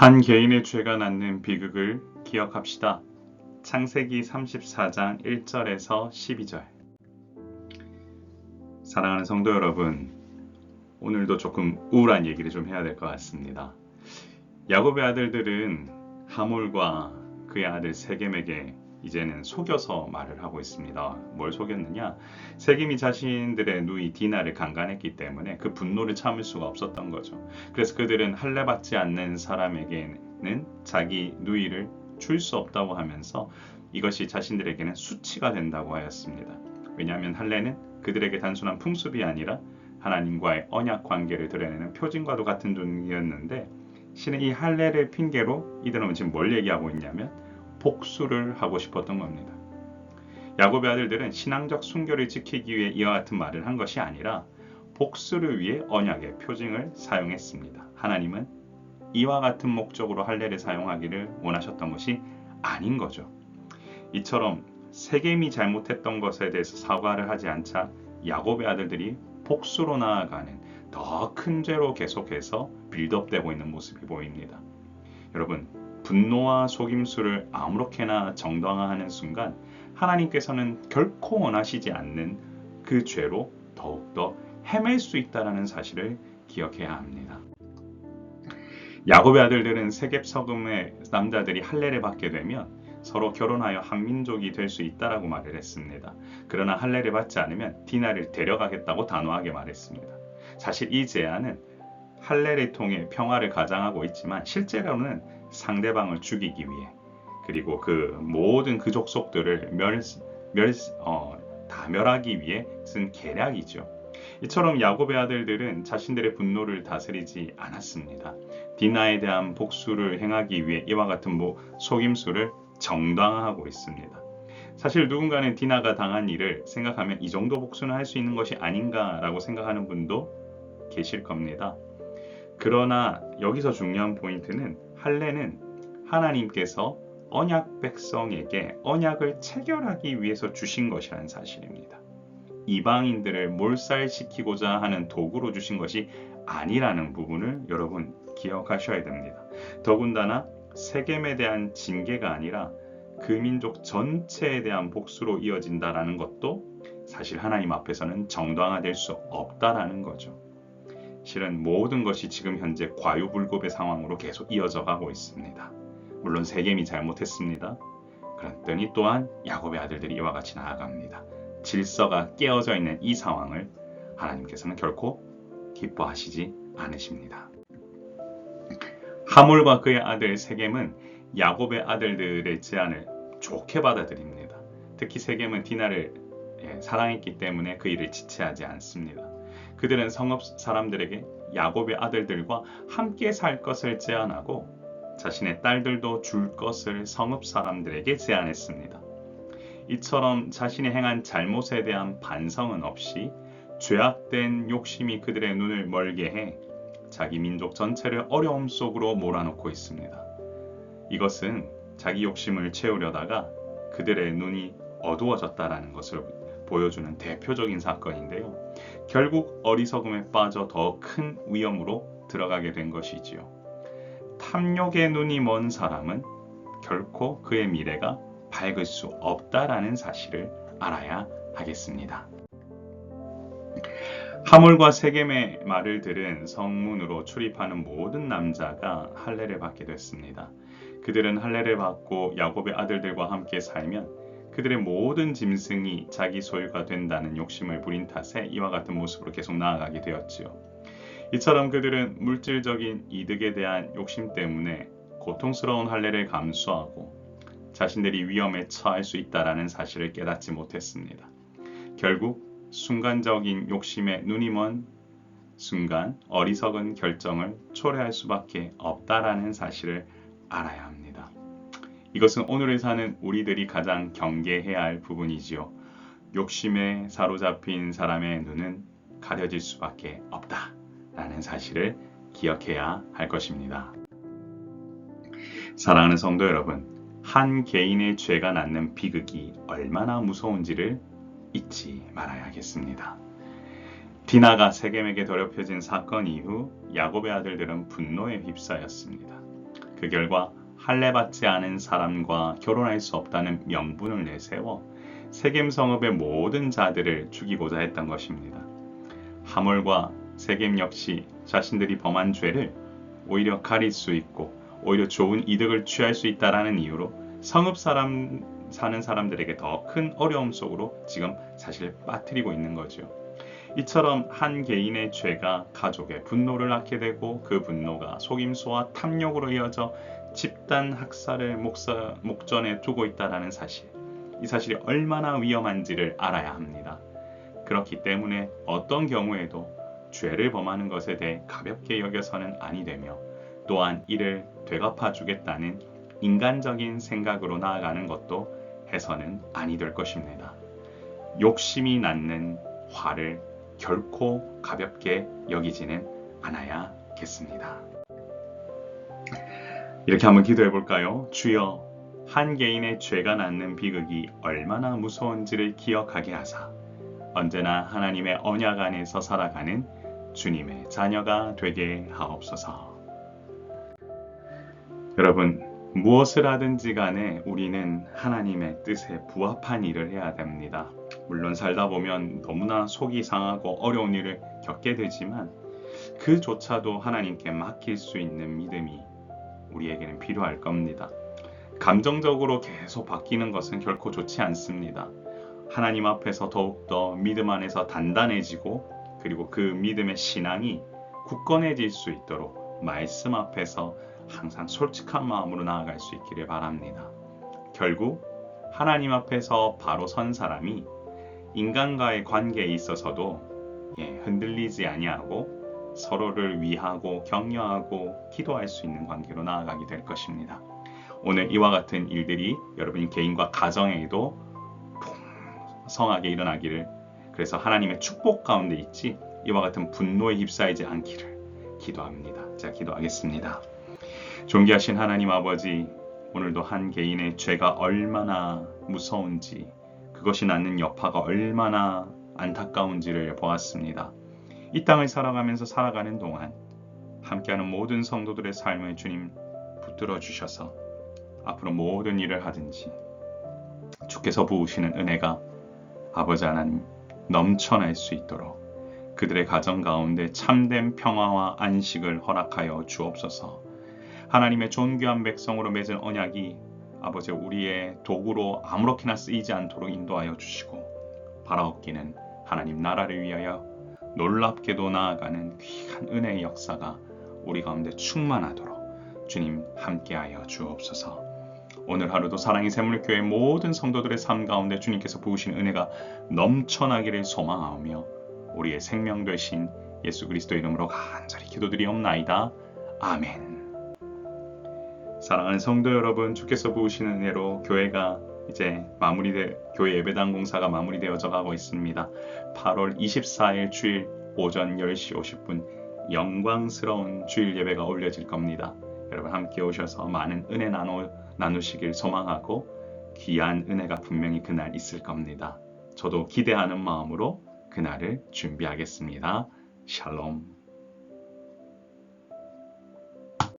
한 개인의 죄가 낳는 비극을 기억합시다. 창세기 34장 1절에서 12절. 사랑하는 성도 여러분, 오늘도 조금 우울한 얘기를 좀 해야 될 것 같습니다. 야곱의 아들들은 하몰과 그의 아들 세겜에게 이제는 속여서 말을 하고 있습니다. 뭘 속였느냐? 세겜이 자신들의 누이 디나를 강간했기 때문에 그 분노를 참을 수가 없었던 거죠. 그래서 그들은 할례받지 않는 사람에게는 자기 누이를 줄 수 없다고 하면서 이것이 자신들에게는 수치가 된다고 하였습니다. 왜냐하면 할례는 그들에게 단순한 풍습이 아니라 하나님과의 언약 관계를 드러내는 표징과도 같은 존재였는데, 신은 이 할례를 핑계로 이들은 지금 뭘 얘기하고 있냐면 복수를 하고 싶었던 겁니다. 야곱의 아들들은 신앙적 순결을 지키기 위해 이와 같은 말을 한 것이 아니라 복수를 위해 언약의 표징을 사용했습니다. 하나님은 이와 같은 목적으로 할례를 사용하기를 원하셨던 것이 아닌 거죠. 이처럼 세겜이 잘못했던 것에 대해서 사과를 하지 않자 야곱의 아들들이 복수로 나아가는 더 큰 죄로 계속해서 빌드업되고 있는 모습이 보입니다. 여러분, 분노와 속임수를 아무렇게나 정당화하는 순간 하나님께서는 결코 원하시지 않는 그 죄로 더욱더 헤맬 수 있다는 사실을 기억해야 합니다. 야곱의 아들들은 세겜 서금의 남자들이 할례를 받게 되면 서로 결혼하여 한 민족이 될 수 있다라고 말을 했습니다. 그러나 할례를 받지 않으면 디나를 데려가겠다고 단호하게 말했습니다. 사실 이 제안은 할례를 통해 평화를 가장하고 있지만 실제로는 상대방을 죽이기 위해, 그리고 그 모든 그 족속들을 다 멸하기 위해 쓴 계략이죠. 이처럼 야곱의 아들들은 자신들의 분노를 다스리지 않았습니다. 디나에 대한 복수를 행하기 위해 이와 같은 속임수를 정당화하고 있습니다. 사실 누군가는 디나가 당한 일을 생각하면 이 정도 복수는 할 수 있는 것이 아닌가라고 생각하는 분도 계실 겁니다. 그러나 여기서 중요한 포인트는 할례는 하나님께서 언약 백성에게 언약을 체결하기 위해서 주신 것이라는 사실입니다. 이방인들을 몰살시키고자 하는 도구로 주신 것이 아니라는 부분을 여러분 기억하셔야 됩니다. 더군다나 세겜에 대한 징계가 아니라 그 민족 전체에 대한 복수로 이어진다라는 것도 사실 하나님 앞에서는 정당화될 수 없다라는 거죠. 실은 모든 것이 지금 현재 과유불급의 상황으로 계속 이어져 가고 있습니다. 물론 세겜이 잘못했습니다. 그랬더니 또한 야곱의 아들들이 이와 같이 나아갑니다. 질서가 깨어져 있는 이 상황을 하나님께서는 결코 기뻐하시지 않으십니다. 하몰과 그의 아들 세겜은 야곱의 아들들의 제안을 좋게 받아들입니다. 특히 세겜은 디나를 사랑했기 때문에 그 일을 지체하지 않습니다. 그들은 성읍 사람들에게 야곱의 아들들과 함께 살 것을 제안하고 자신의 딸들도 줄 것을 성읍 사람들에게 제안했습니다. 이처럼 자신이 행한 잘못에 대한 반성은 없이 죄악된 욕심이 그들의 눈을 멀게 해 자기 민족 전체를 어려움 속으로 몰아넣고 있습니다. 이것은 자기 욕심을 채우려다가 그들의 눈이 어두워졌다라는 것을 보여주는 대표적인 사건인데요. 결국 어리석음에 빠져 더 큰 위험으로 들어가게 된 것이지요. 탐욕의 눈이 먼 사람은 결코 그의 미래가 밝을 수 없다라는 사실을 알아야 하겠습니다. 하몰과 세겜의 말을 들은 성문으로 출입하는 모든 남자가 할례를 받게 됐습니다. 그들은 할례를 받고 야곱의 아들들과 함께 살면 그들의 모든 짐승이 자기 소유가 된다는 욕심을 부린 탓에 이와 같은 모습으로 계속 나아가게 되었지요. 이처럼 그들은 물질적인 이득에 대한 욕심 때문에 고통스러운 할례를 감수하고 자신들이 위험에 처할 수 있다는 사실을 깨닫지 못했습니다. 결국 순간적인 욕심에 눈이 먼 순간 어리석은 결정을 초래할 수밖에 없다라는 사실을 알아야 합니다. 이것은 오늘을 사는 우리들이 가장 경계해야 할 부분이지요. 욕심에 사로잡힌 사람의 눈은 가려질 수밖에 없다라는 사실을 기억해야 할 것입니다. 사랑하는 성도 여러분, 한 개인의 죄가 낳는 비극이 얼마나 무서운지를 잊지 말아야겠습니다. 디나가 세겜에게 더럽혀진 사건 이후 야곱의 아들들은 분노에 휩싸였습니다. 그 결과 할례받지 않은 사람과 결혼할 수 없다는 명분을 내세워 세겜 성읍의 모든 자들을 죽이고자 했던 것입니다. 하몰과 세겜 역시 자신들이 범한 죄를 오히려 가릴 수 있고 오히려 좋은 이득을 취할 수 있다라는 이유로 성읍 사는 사람들에게 더 큰 어려움 속으로 지금 사실 빠뜨리고 있는 거죠. 이처럼 한 개인의 죄가 가족의 분노를 낳게 되고 그 분노가 속임수와 탐욕으로 이어져 집단 학살을 목전에 두고 있다는 사실. 이 사실이 얼마나 위험한지를 알아야 합니다. 그렇기 때문에 어떤 경우에도 죄를 범하는 것에 대해 가볍게 여겨서는 아니 되며 또한 이를 되갚아 주겠다는 인간적인 생각으로 나아가는 것도 해서는 아니 될 것입니다. 욕심이 낳는 화를 결코 가볍게 여기지는 않아야겠습니다. 이렇게 한번 기도해 볼까요? 주여, 한 개인의 죄가 낳는 비극이 얼마나 무서운지를 기억하게 하사 언제나 하나님의 언약 안에서 살아가는 주님의 자녀가 되게 하옵소서. 여러분, 무엇을 하든지 간에 우리는 하나님의 뜻에 부합한 일을 해야 됩니다. 물론 살다 보면 너무나 속이 상하고 어려운 일을 겪게 되지만 그조차도 하나님께 맡길 수 있는 믿음이 우리에게는 필요할 겁니다. 감정적으로 계속 바뀌는 것은 결코 좋지 않습니다. 하나님 앞에서 더욱더 믿음 안에서 단단해지고 그리고 그 믿음의 신앙이 굳건해질 수 있도록 말씀 앞에서 항상 솔직한 마음으로 나아갈 수 있기를 바랍니다. 결국 하나님 앞에서 바로 선 사람이 인간과의 관계에 있어서도 흔들리지 아니하고 서로를 위하고 격려하고 기도할 수 있는 관계로 나아가게 될 것입니다. 오늘 이와 같은 일들이 여러분 개인과 가정에도 풍성하게 일어나기를, 그래서 하나님의 축복 가운데 있지 이와 같은 분노에 휩싸이지 않기를 기도합니다. 제가 기도하겠습니다. 존귀하신 하나님 아버지, 오늘도 한 개인의 죄가 얼마나 무서운지, 그것이 낳는 여파가 얼마나 안타까운지를 보았습니다. 이 땅을 살아가면서 살아가는 동안 함께하는 모든 성도들의 삶을 주님 붙들어 주셔서 앞으로 모든 일을 하든지 주께서 부으시는 은혜가 아버지 하나님 넘쳐날 수 있도록 그들의 가정 가운데 참된 평화와 안식을 허락하여 주옵소서. 하나님의 존귀한 백성으로 맺은 언약이 아버지 우리의 도구로 아무렇게나 쓰이지 않도록 인도하여 주시고 바라옵기는 하나님 나라를 위하여 놀랍게도 나아가는 귀한 은혜의 역사가 우리 가운데 충만하도록 주님 함께하여 주옵소서. 오늘 하루도 사랑의 샘물교회 모든 성도들의 삶 가운데 주님께서 부으신 은혜가 넘쳐나기를 소망하며 우리의 생명 되신 예수 그리스도 이름으로 간절히 기도드리옵나이다. 아멘. 사랑하는 성도 여러분, 주께서 부으시는 은혜로 교회가 이제 교회 예배당 공사가 마무리되어져 가고 있습니다. 8월 24일 주일 오전 10시 50분 영광스러운 주일 예배가 올려질 겁니다. 여러분 함께 오셔서 많은 은혜 나누시길 소망하고 귀한 은혜가 분명히 그날 있을 겁니다. 저도 기대하는 마음으로 그날을 준비하겠습니다. 샬롬.